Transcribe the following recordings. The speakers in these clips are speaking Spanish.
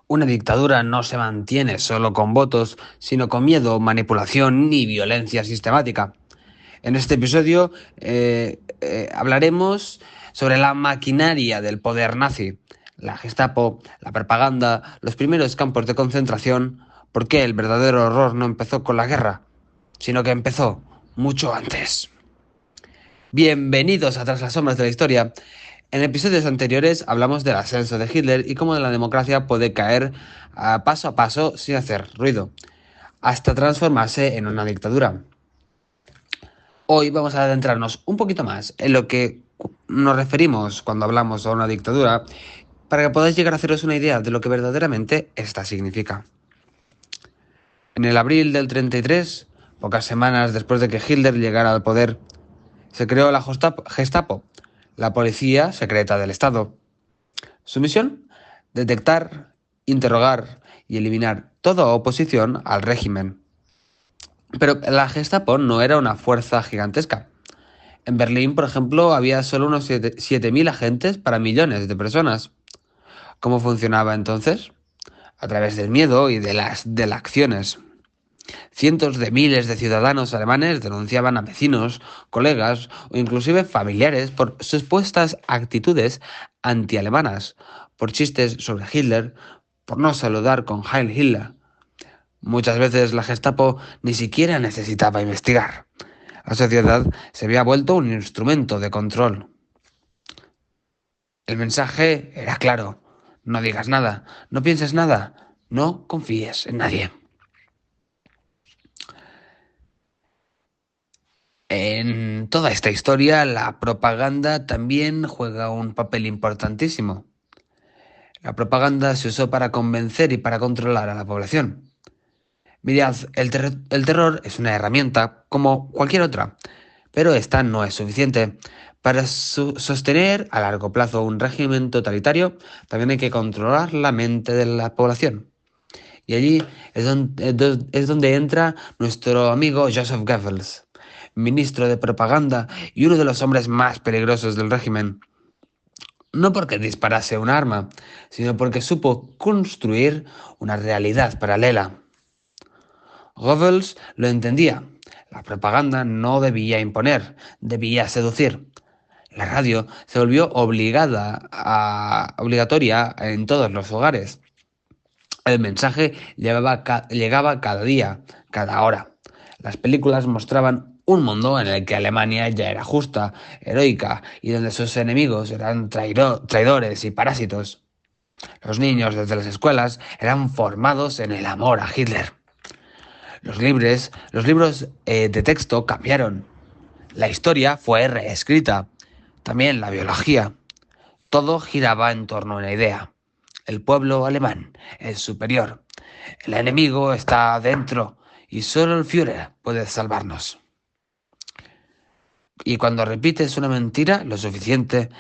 Una dictadura no se mantiene solo con votos, sino con miedo, manipulación y violencia sistemática. En este episodio hablaremos sobre la maquinaria del poder nazi, la Gestapo, la propaganda, los primeros campos de concentración, por qué el verdadero horror no empezó con la guerra, sino que empezó mucho antes. Bienvenidos a Tras las sombras de la historia. En episodios anteriores hablamos del ascenso de Hitler y cómo la democracia puede caer paso a paso sin hacer ruido, hasta transformarse en una dictadura. Hoy vamos a adentrarnos un poquito más en lo que nos referimos cuando hablamos a una dictadura, para que podáis llegar a haceros una idea de lo que verdaderamente esta significa. En el abril del 33, pocas semanas después de que Hitler llegara al poder, se creó la Gestapo, la policía secreta del Estado. Su misión: detectar, interrogar y eliminar toda oposición al régimen. Pero la Gestapo no era una fuerza gigantesca. En Berlín, por ejemplo, había solo unos 7.000 agentes para millones de personas. ¿Cómo funcionaba entonces? A través del miedo y de las delaciones. Cientos de miles de ciudadanos alemanes denunciaban a vecinos, colegas o inclusive familiares por supuestas actitudes antialemanas, por chistes sobre Hitler, por no saludar con Heil Hitler. Muchas veces la Gestapo ni siquiera necesitaba investigar. La sociedad se había vuelto un instrumento de control. El mensaje era claro: no digas nada, no pienses nada, no confíes en nadie. En toda esta historia, la propaganda también juega un papel importantísimo. La propaganda se usó para convencer y para controlar a la población. Mirad, el terror es una herramienta como cualquier otra, pero esta no es suficiente. Para sostener a largo plazo un régimen totalitario, también hay que controlar la mente de la población. Y allí es donde entra nuestro amigo Joseph Goebbels, ministro de propaganda y uno de los hombres más peligrosos del régimen. No porque disparase un arma, sino porque supo construir una realidad paralela. Goebbels lo entendía. La propaganda no debía imponer, debía seducir. La radio se volvió obligatoria en todos los hogares. El mensaje llegaba cada día, cada hora. Las películas mostraban un mundo en el que Alemania ya era justa, heroica, y donde sus enemigos eran traidores y parásitos. Los niños desde las escuelas eran formados en el amor a Hitler. Los libros de texto cambiaron. La historia fue reescrita. También la biología. Todo giraba en torno a una idea. El pueblo alemán es superior. El enemigo está dentro y solo el Führer puede salvarnos. Y cuando repites una mentira lo suficiente,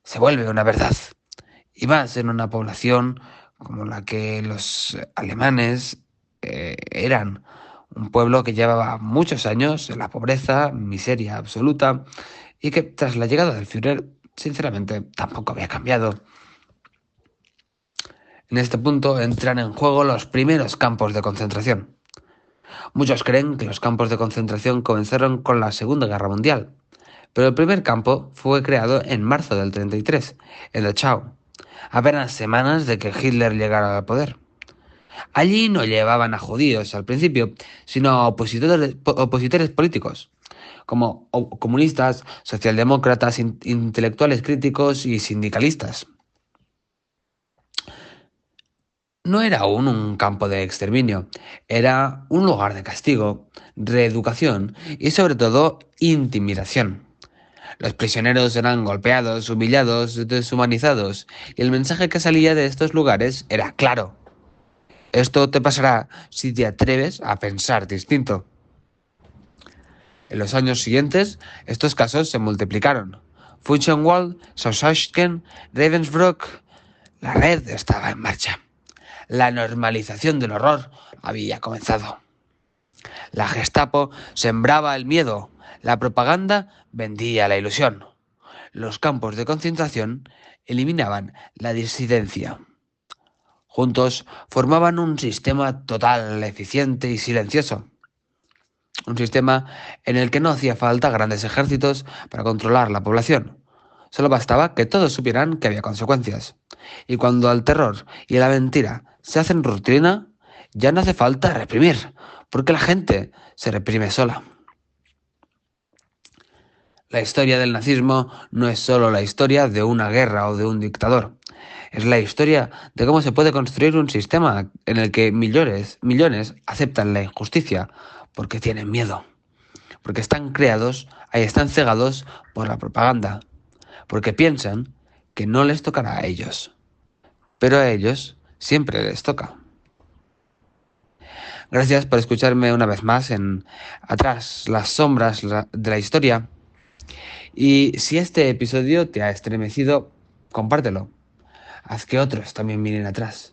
se vuelve una verdad. Y más en una población como la que los alemanes eran. Un pueblo que llevaba muchos años en la pobreza, miseria absoluta, y que tras la llegada del Führer, sinceramente, tampoco había cambiado. En este punto entran en juego los primeros campos de concentración. Muchos creen que los campos de concentración comenzaron con la Segunda Guerra Mundial, pero el primer campo fue creado en marzo del 33, en Dachau, apenas semanas de que Hitler llegara al poder. Allí no llevaban a judíos al principio, sino a opositores políticos, como comunistas, socialdemócratas, intelectuales críticos y sindicalistas. No era aún un campo de exterminio, era un lugar de castigo, reeducación y sobre todo intimidación. Los prisioneros eran golpeados, humillados, deshumanizados, y el mensaje que salía de estos lugares era claro: esto te pasará si te atreves a pensar distinto. En los años siguientes, estos casos se multiplicaron. Buchenwald, Sachsen, Ravensbrück, la red estaba en marcha. La normalización del horror había comenzado. La Gestapo sembraba el miedo, la propaganda vendía la ilusión. Los campos de concentración eliminaban la disidencia. Juntos formaban un sistema total, eficiente y silencioso. Un sistema en el que no hacía falta grandes ejércitos para controlar la población. Solo bastaba que todos supieran que había consecuencias. Y cuando el terror y la mentira se hacen rutina, ya no hace falta reprimir, porque la gente se reprime sola. La historia del nazismo no es solo la historia de una guerra o de un dictador. Es la historia de cómo se puede construir un sistema en el que millones aceptan la injusticia porque tienen miedo, porque están cegados por la propaganda, porque piensan que no les tocará a ellos. Pero a ellos siempre les toca. Gracias por escucharme una vez más en Atrás las sombras de la historia. Y si este episodio te ha estremecido, compártelo. Haz que otros también miren atrás.